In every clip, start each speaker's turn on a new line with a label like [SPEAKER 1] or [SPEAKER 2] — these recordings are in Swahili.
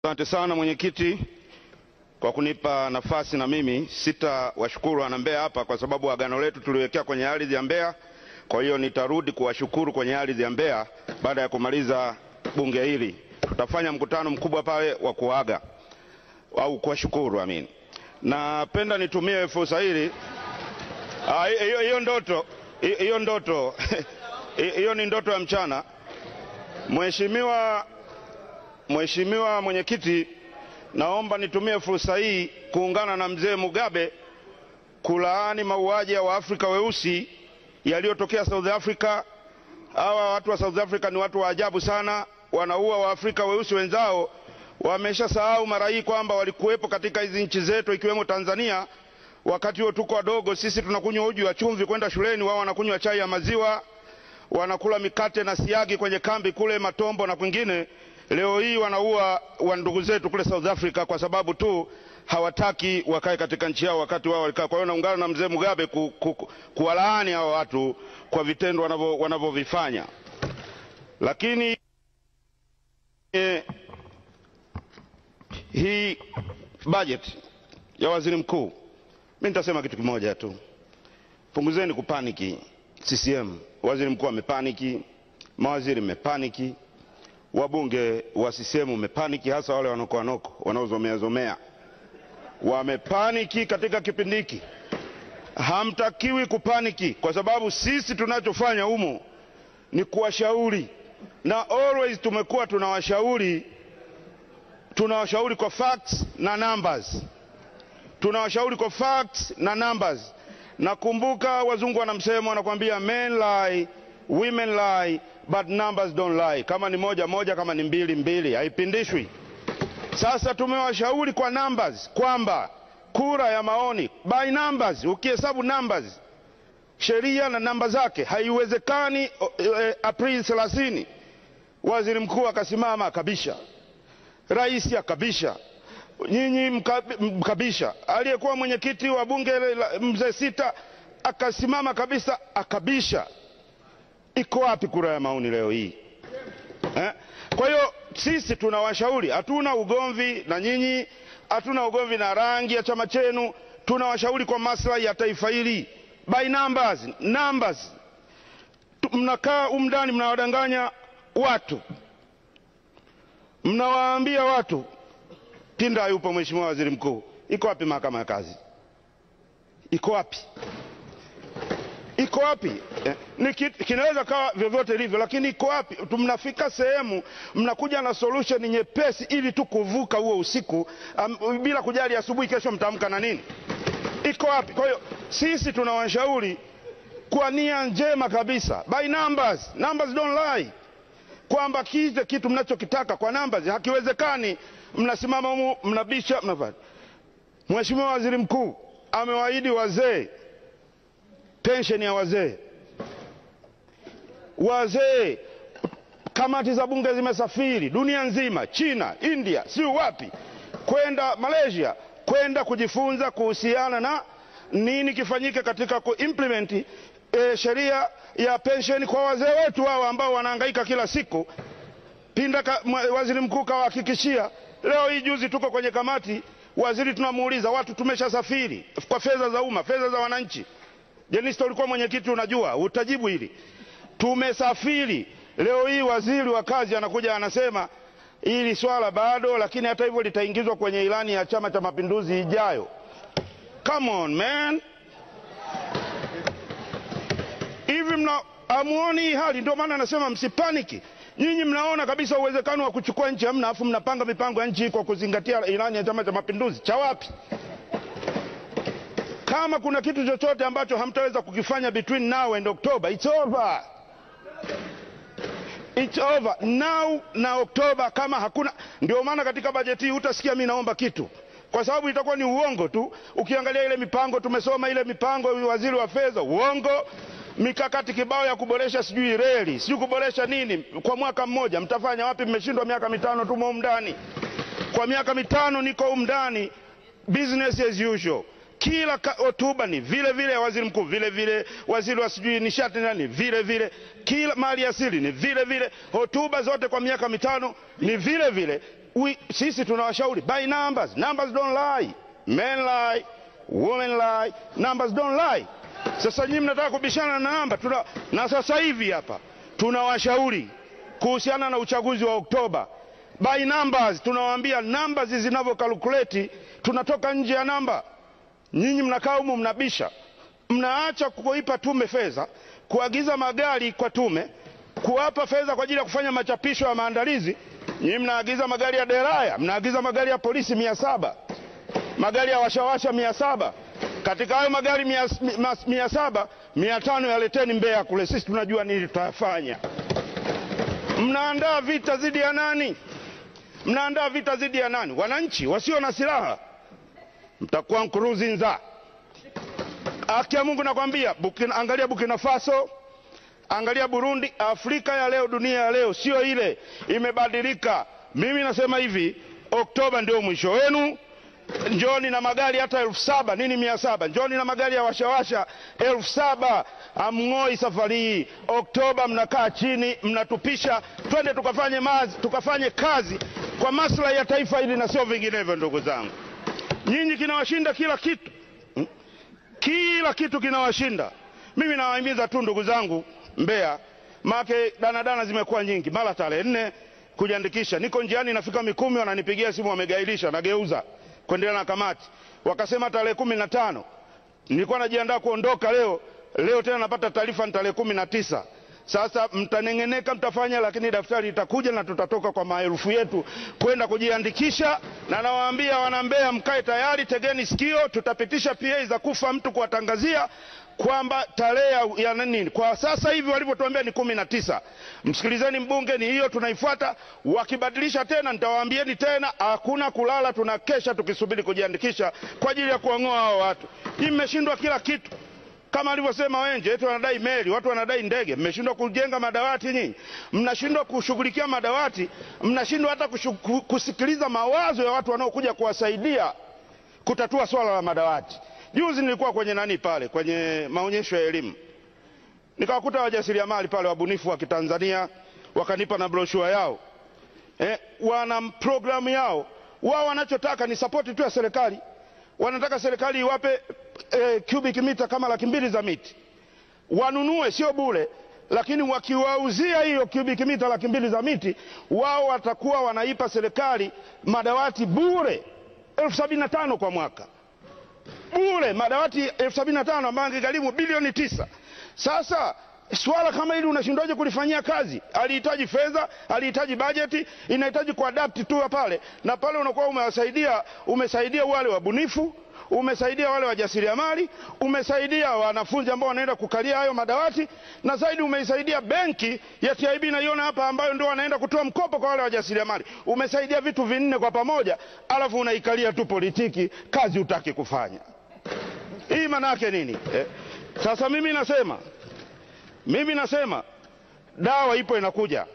[SPEAKER 1] Asante sana mwenyekiti kwa kunipa nafasi, na mimi sitawashukuru wana Mbeya hapa kwa sababu agano letu tuliwekea kwenye ardhi ya Mbeya. Kwa hiyo nitarudi kuwashukuru kwenye ardhi ya Mbeya baada ya kumaliza bunge hili. Tutafanya mkutano mkubwa pale wa kuaga au kuwashukuru Napenda nitumie fursa hili. Hiyo ndoto hiyo ni ndoto ya mchana. Mheshimiwa mwenyekiti, naomba nitumie fursa hii kuungana na mzee Mugabe kulaani mauaji ya Waafrika weusi yaliyotokea South Africa. Hawa watu wa South Africa ni watu wa ajabu sana, wanaua Waafrika weusi wenzao. Wameshasahau mara hii kwamba walikuwepo katika hizi nchi zetu ikiwemo Tanzania. Wakati huo tuko wadogo, sisi tunakunywa uji wa chumvi kwenda shuleni, wao wanakunywa chai ya maziwa, wanakula mikate na siagi kwenye kambi kule Matombo na kwingine. Leo hii wanaua wa ndugu zetu kule South Africa kwa sababu tu hawataki wakae katika nchi yao wakati wao walikaa. Kwa hiyo naungana na mzee Mugabe kuwalaani hao watu kwa vitendo wanavyovifanya. Lakini hii budget ya waziri mkuu, mimi nitasema kitu kimoja tu: punguzeni kupaniki. CCM, waziri mkuu amepaniki, mawaziri mepaniki, wabunge wa CCM wamepaniki, hasa wale wanaozomea wamepaniki katika kipindi hiki. Hamtakiwi kupaniki, kwa sababu sisi tunachofanya humo ni kuwashauri, na always tumekuwa tunawashauri kwa facts na numbers. Tunawashauri kwa facts na numbers. Nakumbuka wazungu wanamsemo, wanakuambia men lie, women lie, but numbers don't lie. Kama ni moja, kama ni mbili, haipindishwi. Sasa tumewashauri kwa numbers kwamba kura ya maoni by numbers, ukihesabu numbers, sheria na namba zake, haiwezekani Aprili 30 waziri mkuu akasimama akabisha, rais akabisha, nyinyi mkabisha, aliyekuwa mwenyekiti wa bunge mzee Sita akasimama kabisa akabisha. Iko wapi kura ya maoni leo hii? Kwa hiyo sisi tunawashauri, hatuna ugomvi na nyinyi, hatuna ugomvi na rangi ya chama chenu, tunawashauri kwa maslahi ya taifa hili by numbers. Mnakaa umndani mnawadanganya watu, mnawaambia watu Tinda yupo. Mheshimiwa Waziri Mkuu, iko wapi mahakama ya kazi? Iko wapi? Kinaweza kawa vyovyote hivyo, lakini iko wapi? Mnafika sehemu mnakuja na solution nyepesi ili tu kuvuka huo usiku, bila kujali asubuhi kesho mtaamka na nini. Iko wapi? Kwa hiyo sisi tunawashauri kwa nia njema kabisa by numbers don't lie, kwamba kitu mnachokitaka kwa numbers hakiwezekani. Mnasimama humu mnabisha, mnafanya. Mheshimiwa Waziri Mkuu amewaahidi wazee pension ya wazee. Kamati za bunge zimesafiri dunia nzima, China, India, si wapi, kwenda Malaysia, kwenda kujifunza kuhusiana na nini kifanyike katika kuimplement sheria ya pension kwa wazee wetu hao ambao wanahangaika kila siku. Waziri Mkuu kawahakikishia. Leo hii juzi tuko kwenye kamati, waziri tunamuuliza, watu tumeshasafiri kwa fedha za umma, fedha za wananchi. Jenista, ulikuwa mwenyekiti, unajua, utajibu hili. Tumesafiri. Leo hii waziri wa kazi anakuja anasema hili swala bado, lakini hata hivyo litaingizwa kwenye ilani ya Chama cha Mapinduzi ijayo. Come on man, hivi amuoni hali? Ndio maana anasema msipaniki. Nyinyi mnaona kabisa uwezekano wa kuchukua nchi hamna, afu mnapanga mipango ya nchi kwa kuzingatia ilani ya Chama cha Mapinduzi. Cha wapi? Kama kuna kitu chochote ambacho hamtaweza kukifanya between now and October, it's over. Now na October kama hakuna. Ndio maana katika bajeti hii utasikia mimi naomba kitu, kwa sababu itakuwa ni uongo tu. Ukiangalia ile mipango, tumesoma ile mipango, waziri wa fedha, uongo. Mikakati kibao ya kuboresha sijui reli, sijui kuboresha nini kwa mwaka mmoja. Mtafanya wapi? Mmeshindwa miaka 5 tu huko ndani. Kwa miaka 5 niko huko ndani, business as usual. Kila hotuba ni vile vile, waziri mkuu vile vile, waziri wa sijui nishati nani vile vile, kila mali asili ni vile vile, hotuba zote kwa miaka 5 ni vile vile. Sisi tunawashauri by numbers. Numbers don't lie. Men lie, women lie, numbers don't lie. Sasa nyinyi mnataka kubishana na namba. Na sasa hivi hapa tunawashauri kuhusiana na uchaguzi wa Oktoba. By numbers, tunawaambia numbers zinavyo calculate, tunatoka nje ya namba. Nyinyi mnakaa humu mnabisha. Mnaacha kuipa tume fedha, kuagiza magari kwa tume, kuwapa fedha kwa ajili ya kufanya machapisho ya maandalizi. Nyinyi mnaagiza magari ya deraya, mnaagiza magari ya polisi 700, magari ya washawasha 700. Katika hayo magari 700, 500 yaleteni Mbeya kule, sisi tunajua nini tutafanya. Mnaandaa vita dhidi ya nani? Mnaandaa vita dhidi ya nani? Wananchi wasio na silaha. Mtakuwa Nkurunziza. Haki ya Mungu nakwambia, angalia Burkina Faso, angalia Burundi. Afrika ya leo, dunia ya leo sio ile, imebadilika. Mimi nasema hivi, Oktoba ndio mwisho wenu. Njoni na magari hata 7,000, nini 700? Njoni na magari ya washawasha 7,000. Amngoi safari hii. Oktoba mnakaa chini, mnatupisha, twende tukafanye kazi kwa maslahi ya taifa hili na sio vinginevyo. Ndugu zangu, nyinyi kinawashinda kila kitu. Kila kitu kinawashinda. Mimi nawahimiza tu ndugu zangu Mbeya, make danadana zimekuwa nyingi. Mara tarehe 4 kujiandikisha. Niko njiani nafika Mikumi, wananipigia simu wamegailisha, nageuza kuendelea na kamati. Wakasema tarehe 15. Nilikuwa najiandaa kuondoka leo tena napata taarifa ni tarehe 19. Sasa mtanengeneka mtafanya, lakini daftari itakuja na tutatoka kwa maelfu yetu kwenda kujiandikisha. Na nawaambia wana Mbeya, mkae tayari, tegeni sikio, tutapitisha PA za kufa mtu kuwatangazia kwamba tarehe ya nini. Kwa sasa hivi walivyotuambia ni 19. Msikilizeni mbunge, ni hiyo tunaifuata. Wakibadilisha tena nitawaambieni tena, hakuna kulala, tunakesha tukisubiri kujiandikisha kwa ajili ya kuang'oa hao watu. Mmeshindwa kila kitu. Kama alivyosema Wenje, watu wanadai meli, watu wanadai ndege. Mmeshindwa kujenga madawati nyinyi. Mnashindwa kushughulikia madawati, mnashindwa hata kusikiliza mawazo ya watu wanaokuja kuwasaidia kutatua swala la madawati. Juzi nilikuwa kwenye pale, kwenye maonyesho ya elimu. Nikawakuta wajasiriamali pale, wabunifu wa Kitanzania, wakanipa na brochure yao. Wana programu yao. Wao wanachotaka ni support tu ya serikali. Wanataka serikali iwape cubic meter kama 200,000 za miti. Wanunue sio bure, lakini wakiwauzia hiyo cubic meter 200,000 za miti, wao watakuwa wanaipa serikali madawati bure 75,000 kwa mwaka. Bure madawati 75,000 ambayo yangegharimu bilioni 9. Sasa swala kama hili unashindaje kulifanyia kazi? Alihitaji fedha, alihitaji bajeti, inahitaji kuadapt tu pale. Na pale unakuwa umesaidia wale wabunifu, umesaidia wale wajasiriamali, umesaidia wanafunzi ambao wanaenda kukalia hayo madawati, na zaidi umesaidia benki ya TIB naiona hapa ambayo ndio wanaenda kutoa mkopo kwa wale wajasiriamali. Umesaidia vitu vinne kwa pamoja, alafu unaikalia tu politiki, kazi utaki kufanya. Hii maana yake nini? Sasa mimi nasema dawa ipo inakuja,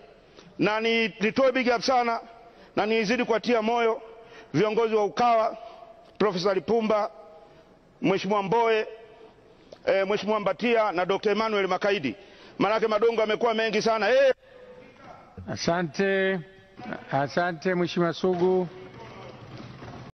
[SPEAKER 1] na nitoe big up sana na nizidi kuatia moyo viongozi wa Ukawa, Profesa Lipumba, Mheshimiwa Mbowe, Mheshimiwa Mbatia na Dr. Emmanuel Makaidi. Manake madongo yamekuwa mengi sana.
[SPEAKER 2] Asante Mheshimiwa Sugu.